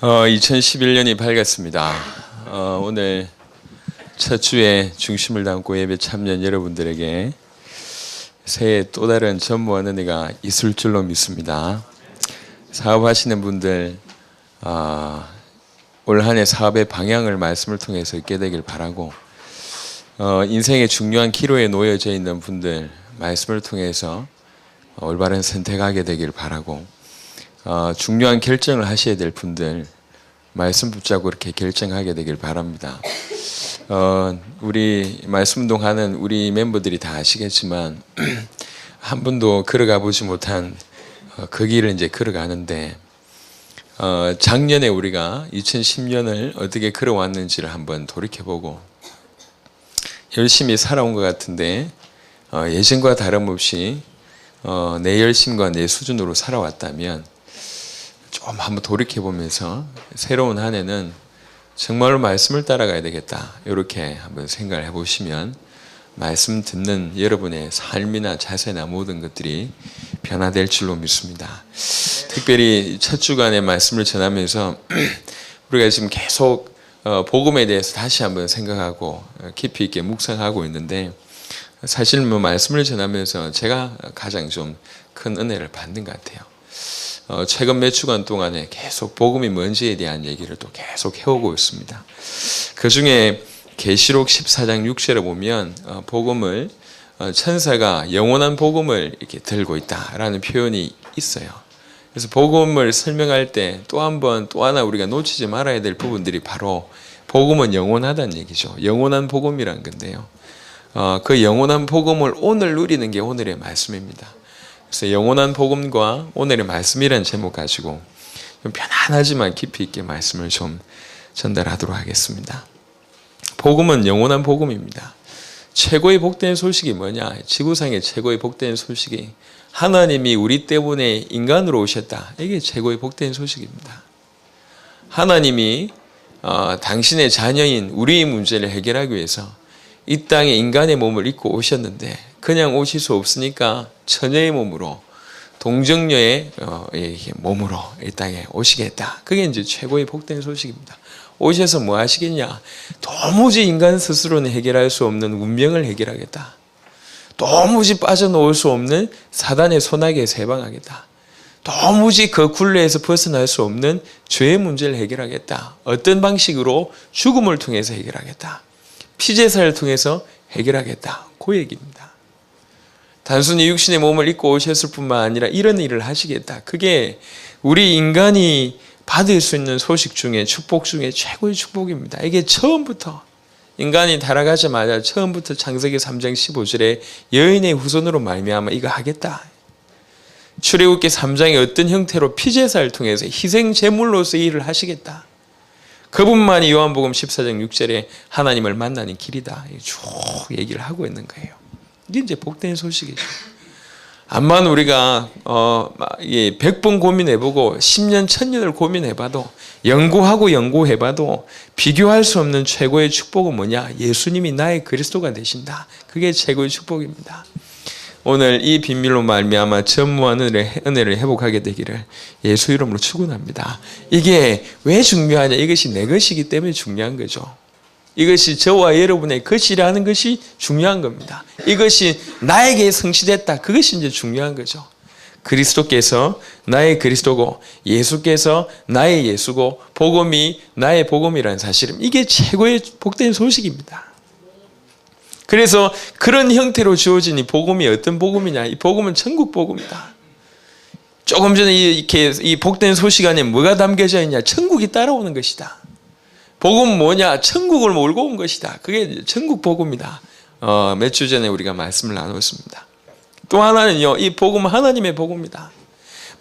2011년이 밝았습니다. 오늘 첫 주에 중심을 담고 예배 참여한 여러분들에게 새해 또 다른 전무한 은혜가 있을 줄로 믿습니다. 사업하시는 분들 올 한 해 사업의 방향을 말씀을 통해서 있게 되길 바라고, 인생의 중요한 기로에 놓여져 있는 분들 말씀을 통해서 올바른 선택하게 되길 바라고, 중요한 결정을 하셔야 될 분들 말씀 붙잡고 그렇게 결정하게 되길 바랍니다. 우리 말씀 운동하는 우리 멤버들이 다 아시겠지만 한 번도 걸어가 보지 못한 그 길을 이제 걸어가는데, 작년에 우리가 2010년을 어떻게 걸어왔는지를 한번 돌이켜보고 열심히 살아온 것 같은데, 예전과 다름없이 내 열심과 내 수준으로 살아왔다면 좀 한번 돌이켜보면서 새로운 한 해는 정말로 말씀을 따라가야 되겠다, 이렇게 한번 생각을 해보시면 말씀 듣는 여러분의 삶이나 자세나 모든 것들이 변화될 줄로 믿습니다. 특별히 첫 주간의 말씀을 전하면서 우리가 지금 계속 복음에 대해서 다시 한번 생각하고 깊이 있게 묵상하고 있는데, 사실 뭐 말씀을 전하면서 제가 가장 좀 큰 은혜를 받는 것 같아요. 최근 몇 주간 동안에 계속 복음이 뭔지에 대한 얘기를 또 계속 해오고 있습니다. 그 중에 계시록 14장 6절에 보면 복음을 천사가 영원한 복음을 이렇게 들고 있다라는 표현이 있어요. 그래서 복음을 설명할 때 또 하나 우리가 놓치지 말아야 될 부분들이 바로 복음은 영원하다는 얘기죠. 영원한 복음이란 건데요. 그 영원한 복음을 오늘 누리는 게 오늘의 말씀입니다. 그래서 영원한 복음과 오늘의 말씀이라는 제목 가지고 좀 편안하지만 깊이 있게 말씀을 좀 전달하도록 하겠습니다. 복음은 영원한 복음입니다. 최고의 복된 소식이 뭐냐? 지구상의 최고의 복된 소식이 하나님이 우리 때문에 인간으로 오셨다. 이게 최고의 복된 소식입니다. 하나님이 당신의 자녀인 우리의 문제를 해결하기 위해서 이 땅에 인간의 몸을 입고 오셨는데, 그냥 오실 수 없으니까 처녀의 몸으로, 동정녀의 몸으로 이 땅에 오시겠다. 그게 이제 최고의 복된 소식입니다. 오셔서 뭐 하시겠냐? 도무지 인간 스스로는 해결할 수 없는 운명을 해결하겠다. 도무지 빠져나올 수 없는 사단의 손아귀에서 해방하겠다. 도무지 그 굴레에서 벗어날 수 없는 죄의 문제를 해결하겠다. 어떤 방식으로? 죽음을 통해서 해결하겠다. 피제사를 통해서 해결하겠다. 그 얘기입니다. 단순히 육신의 몸을 입고 오셨을 뿐만 아니라 이런 일을 하시겠다. 그게 우리 인간이 받을 수 있는 소식 중에, 축복 중에 최고의 축복입니다. 이게 처음부터 인간이 타락하자마자 처음부터 창세기 3장 15절에 여인의 후손으로 말미암아 이거 하겠다. 출애굽기 3장의 어떤 형태로 피제사를 통해서 희생 제물로서 일을 하시겠다. 그분만이 요한복음 14장 6절에 하나님을 만나는 길이다. 쭉 얘기를 하고 있는 거예요. 이게 이제 복된 소식이죠. 암만 우리가 100번 고민해보고 10년 1000년을 고민해봐도, 연구해봐도 비교할 수 없는 최고의 축복은 뭐냐? 예수님이 나의 그리스도가 되신다. 그게 최고의 축복입니다. 오늘 이 비밀로 말미암아 전무한 은혜를 회복하게 되기를 예수 이름으로 축원합니다. 이게 왜 중요하냐? 이것이 내 것이기 때문에 중요한 거죠. 이것이 저와 여러분의 것이라는 것이 중요한 겁니다. 이것이 나에게 성취됐다. 그것이 이제 중요한 거죠. 그리스도께서 나의 그리스도고, 예수께서 나의 예수고, 복음이 나의 복음이라는 사실은 이게 최고의 복된 소식입니다. 그래서 그런 형태로 주어진 이 복음이 어떤 복음이냐? 이 복음은 천국 복음이다. 조금 전에 이 복된 소식 안에 뭐가 담겨져 있냐? 천국이 따라오는 것이다. 복음은 뭐냐? 천국을 몰고 온 것이다. 그게 천국 복음이다. 몇 주 전에 우리가 말씀을 나눴습니다. 또 하나는요, 이 복음은 하나님의 복음이다.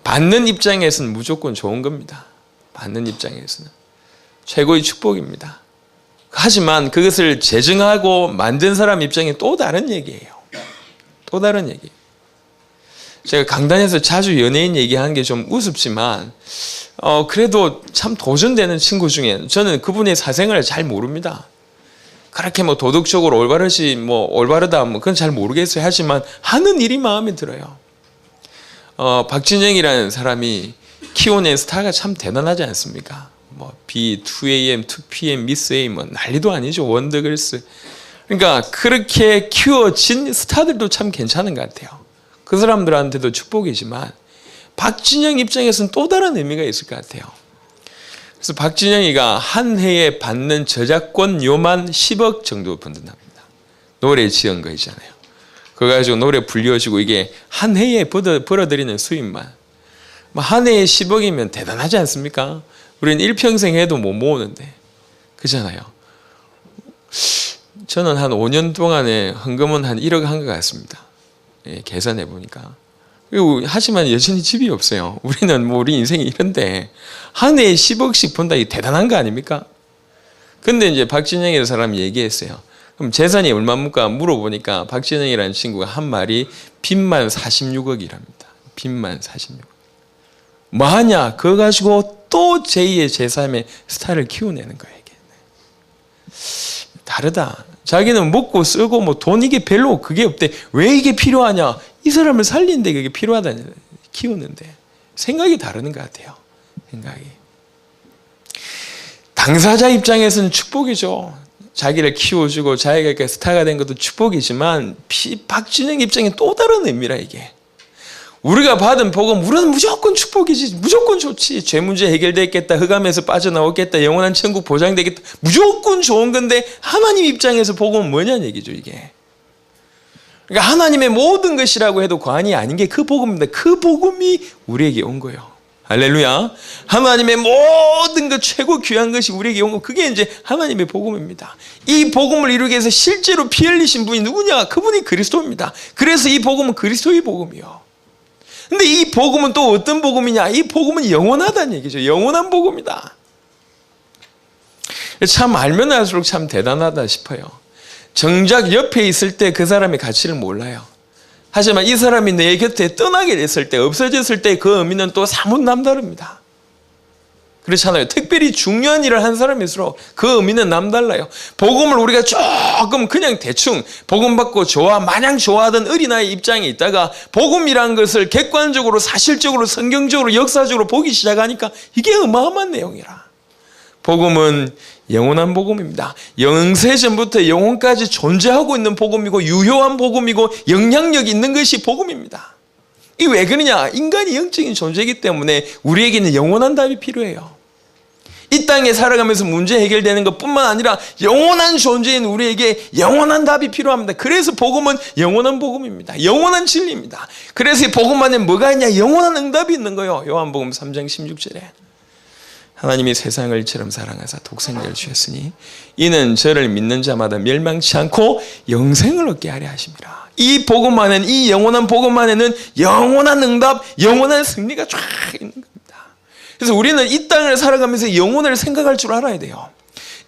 받는 입장에서는 무조건 좋은 겁니다. 받는 입장에서는 최고의 축복입니다. 하지만 그것을 제정하고 만든 사람 입장에 또 다른 얘기예요. 또 다른 얘기. 제가 강단에서 자주 연예인 얘기하는 게 좀 우습지만 그래도 참 도전되는 친구 중에, 저는 그분의 사생활을 잘 모릅니다. 그렇게 뭐 도덕적으로 올바르다 그건 잘 모르겠어요. 하지만 하는 일이 마음에 들어요. 박진영이라는 사람이 키워낸 스타가 참 대단하지 않습니까? 뭐 B, 2AM, 2PM, 미스 A 뭐 난리도 아니죠. 원더걸스. 그러니까 그렇게 키워진 스타들도 참 괜찮은 것 같아요. 그 사람들한테도 축복이지만 박진영 입장에서는 또 다른 의미가 있을 것 같아요. 그래서 박진영이가 한 해에 받는 저작권 요만 10억 정도 번든답니다. 노래 지은 거 있잖아요. 그거 가지고 노래 불려주고 이게 한 해에 벌어들이는 수입만 한 해에 10억이면 대단하지 않습니까? 우리는 일평생 해도 못 모으는데 그렇잖아요. 저는 한 5년 동안에 헌금은 한 1억 한 것 같습니다. 예, 계산해 보니까. 하지만 여전히 집이 없어요. 우리는 뭐 우리 인생이 이런데 한 해에 10억씩 번다 이게 대단한 거 아닙니까? 근데 이제 박진영이라는 사람이 얘기했어요. 그럼 재산이 얼마입니까? 물어보니까 박진영이라는 친구가 한 말이 빚만 46억이랍니다. 빚만 46억. 뭐 하냐? 그거 가지고 또 제2의 제3의 스타를 키워내는 거예요. 이게. 다르다. 자기는 먹고 쓰고 뭐 돈 이게 별로 그게 없대. 왜 이게 필요하냐? 이 사람을 살리는데 그게 필요하다. 키우는데. 생각이 다르는 것 같아요. 생각이. 당사자 입장에서는 축복이죠. 자기를 키워주고 자기가 이렇게 스타가 된 것도 축복이지만 박진영 입장에 또 다른 의미라 이게. 우리가 받은 복음 우리는 무조건 축복이지. 무조건 좋지. 죄 문제 해결되겠다. 흑암에서 빠져나오겠다. 영원한 천국 보장되겠다. 무조건 좋은 건데 하나님 입장에서 복음은 뭐냐는 얘기죠 이게. 그러니까 하나님의 모든 것이라고 해도 과언이 아닌 게 그 복음입니다. 그 복음이 우리에게 온 거예요. 할렐루야. 하나님의 모든 것 최고 귀한 것이 우리에게 온 거 그게 이제 하나님의 복음입니다. 이 복음을 이루기 위해서 실제로 피 흘리신 분이 누구냐? 그분이 그리스도입니다. 그래서 이 복음은 그리스도의 복음이요. 근데 이 복음은 또 어떤 복음이냐? 이 복음은 영원하다는 얘기죠. 영원한 복음이다. 참 알면 알수록 참 대단하다 싶어요. 정작 옆에 있을 때 그 사람의 가치를 몰라요. 하지만 이 사람이 내 곁에 떠나게 됐을 때, 없어졌을 때 그 의미는 또 사뭇 남다릅니다. 그렇잖아요. 특별히 중요한 일을 한 사람일수록 그 의미는 남달라요. 복음을 우리가 조금 그냥 대충 복음 받고 마냥 좋아하던 어린아이 입장에 있다가 복음이란 것을 객관적으로 사실적으로 성경적으로 역사적으로 보기 시작하니까 이게 어마어마한 내용이라. 복음은 영원한 복음입니다. 영세전부터 영혼까지 존재하고 있는 복음이고 유효한 복음이고 영향력 있는 것이 복음입니다. 이게 왜 그러냐? 인간이 영적인 존재이기 때문에 우리에게는 영원한 답이 필요해요. 이 땅에 살아가면서 문제 해결되는 것뿐만 아니라 영원한 존재인 우리에게 영원한 답이 필요합니다. 그래서 복음은 영원한 복음입니다. 영원한 진리입니다. 그래서 이 복음 안에 뭐가 있냐? 영원한 응답이 있는 거예요. 요한복음 3장 16절에 하나님이 세상을 이처럼 사랑하사 독생자를 주셨으니 이는 저를 믿는 자마다 멸망치 않고 영생을 얻게 하려 하심이라. 이 복음 안에는, 이 영원한 복음 안에는 영원한 응답, 영원한 승리가 쫙 있는 겁니다. 그래서 우리는 이 땅을 살아가면서 영혼을 생각할 줄 알아야 돼요.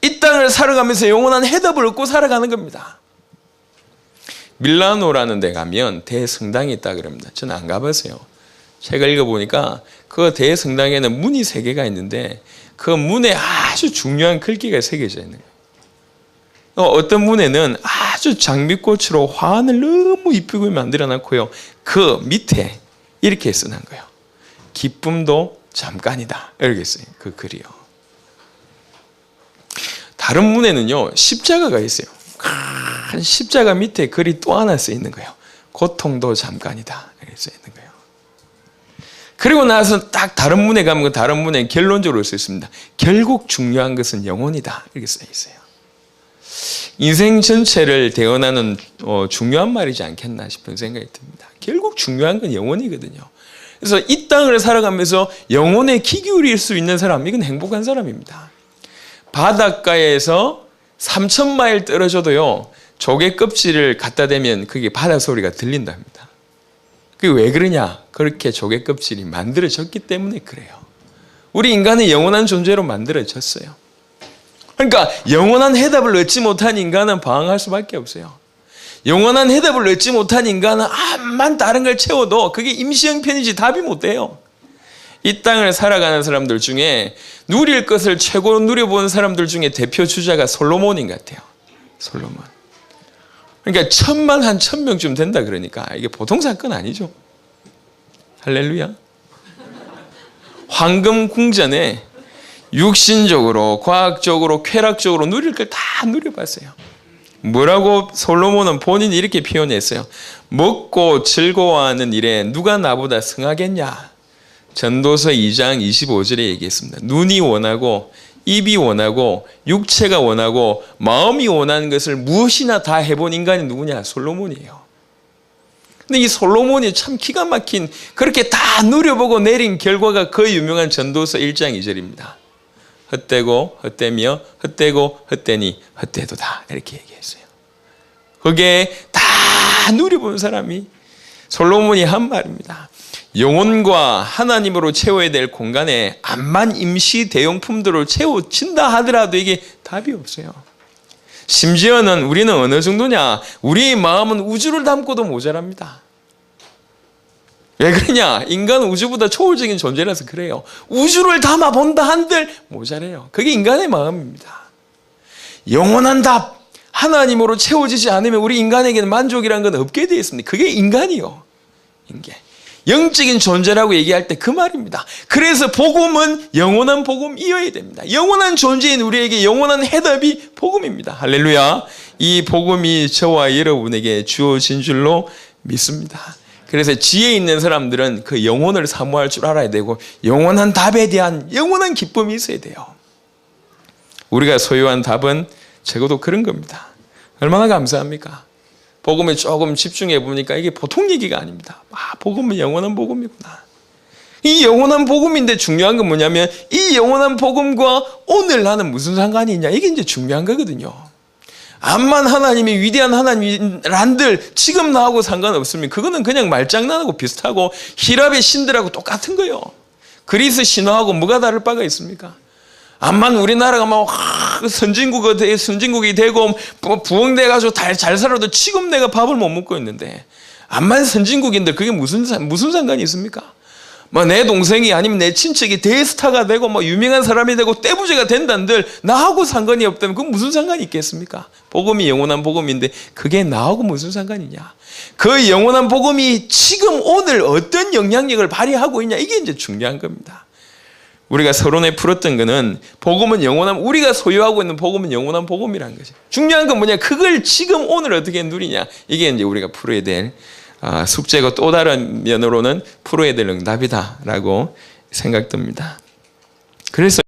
이 땅을 살아가면서 영원한 해답을 얻고 살아가는 겁니다. 밀라노라는 데 가면 대성당이 있다 그럽니다. 저는 안 가봤어요. 책을 읽어보니까 그 대성당에는 문이 3개가 있는데 그 문에 아주 중요한 글귀가 새겨져 있는 거예요. 어떤 문에는 아주 장미꽃으로 화환을 너무 이쁘게 만들어 놨고요. 그 밑에 이렇게 써놓은 거예요. 기쁨도 잠깐이다. 이렇게 써요. 그 글이요. 다른 문에는요. 십자가가 있어요. 큰 십자가 밑에 글이 또 하나 써 있는 거예요. 고통도 잠깐이다. 이렇게 써 있는 거예요. 그리고 나서 딱 다른 문에 가면 다른 문에 결론적으로 써 있습니다. 결국 중요한 것은 영혼이다. 이렇게 써 있어요. 인생 전체를 대언하는 중요한 말이지 않겠나 싶은 생각이 듭니다. 결국 중요한 건 영혼이거든요. 그래서 이 땅을 살아가면서 영혼에 귀 기울일 수 있는 사람, 이건 행복한 사람입니다. 바닷가에서 3,000마일 떨어져도요, 조개 껍질을 갖다 대면 그게 바다 소리가 들린답니다. 그게 왜 그러냐? 그렇게 조개 껍질이 만들어졌기 때문에 그래요. 우리 인간은 영원한 존재로 만들어졌어요. 그러니까 영원한 해답을 얻지 못한 인간은 방황할 수밖에 없어요. 영원한 해답을 얻지 못한 인간은 암만 다른 걸 채워도 그게 임시형편이지 답이 못 돼요. 이 땅을 살아가는 사람들 중에 누릴 것을 최고로 누려본 사람들 중에 대표 주자가 솔로몬인 것 같아요. 솔로몬. 그러니까 1,000만 한 1,000명쯤 된다 그러니까 이게 보통 사건 아니죠. 할렐루야. 황금 궁전에 육신적으로, 과학적으로, 쾌락적으로 누릴 걸 다 누려봤어요. 뭐라고 솔로몬은 본인이 이렇게 표현했어요. 먹고 즐거워하는 일에 누가 나보다 승하겠냐. 전도서 2장 25절에 얘기했습니다. 눈이 원하고 입이 원하고 육체가 원하고 마음이 원하는 것을 무엇이나 다 해본 인간이 누구냐? 솔로몬이에요. 근데 이 솔로몬이 참 기가 막힌, 그렇게 다 누려보고 내린 결과가 그 유명한 전도서 1장 2절입니다. 헛되고 헛되며 헛되고 헛되니 헛되도다, 이렇게 얘기했어요. 그게 다 누려본 사람이 솔로몬이 한 말입니다. 영혼과 하나님으로 채워야 될 공간에 암만 임시 대용품들을 채워진다 하더라도 이게 답이 없어요. 심지어는 우리는 어느 정도냐? 우리의 마음은 우주를 담고도 모자랍니다. 왜 그러냐? 인간은 우주보다 초월적인 존재라서 그래요. 우주를 담아본다 한들 모자래요. 그게 인간의 마음입니다. 영원한 답, 하나님으로 채워지지 않으면 우리 인간에게는 만족이라는 건 없게 되어 있습니다. 그게 인간이요. 인간. 영적인 존재라고 얘기할 때 그 말입니다. 그래서 복음은 영원한 복음이어야 됩니다. 영원한 존재인 우리에게 영원한 해답이 복음입니다. 할렐루야. 이 복음이 저와 여러분에게 주어진 줄로 믿습니다. 그래서 지혜 있는 사람들은 그 영혼을 사모할 줄 알아야 되고 영원한 답에 대한 영원한 기쁨이 있어야 돼요. 우리가 소유한 답은 적어도 그런 겁니다. 얼마나 감사합니까? 복음에 조금 집중해 보니까 이게 보통 얘기가 아닙니다. 복음은 영원한 복음이구나. 이 영원한 복음인데 중요한 건 뭐냐면 이 영원한 복음과 오늘 나는 무슨 상관이 있냐, 이게 이제 중요한 거거든요. 암만 하나님이 위대한 하나님란들 지금 나하고 상관없으면 그거는 그냥 말장난하고 비슷하고 히랍의 신들하고 똑같은 거예요. 그리스 신화하고 뭐가 다를 바가 있습니까? 암만 우리나라가 막 선진국이 되고 부흥돼가지고 잘 살아도 지금 내가 밥을 못 먹고 있는데 암만 선진국인데 그게 무슨 상관이 있습니까? 내 동생이 아니면 내 친척이 대스타가 되고 유명한 사람이 되고 떼부자가 된다는들 나하고 상관이 없다면 그건 무슨 상관이 있겠습니까? 복음이 영원한 복음인데 그게 나하고 무슨 상관이냐? 그 영원한 복음이 지금 오늘 어떤 영향력을 발휘하고 있냐, 이게 이제 중요한 겁니다. 우리가 서론에 풀었던 거는 복음은 영원한, 우리가 소유하고 있는 복음은 영원한 복음이라는 거죠. 중요한 건 뭐냐? 그걸 지금 오늘 어떻게 누리냐? 이게 이제 우리가 풀어야 될 숙제고 또 다른 면으로는 풀어야 될 응답이다라고 생각됩니다. 그래서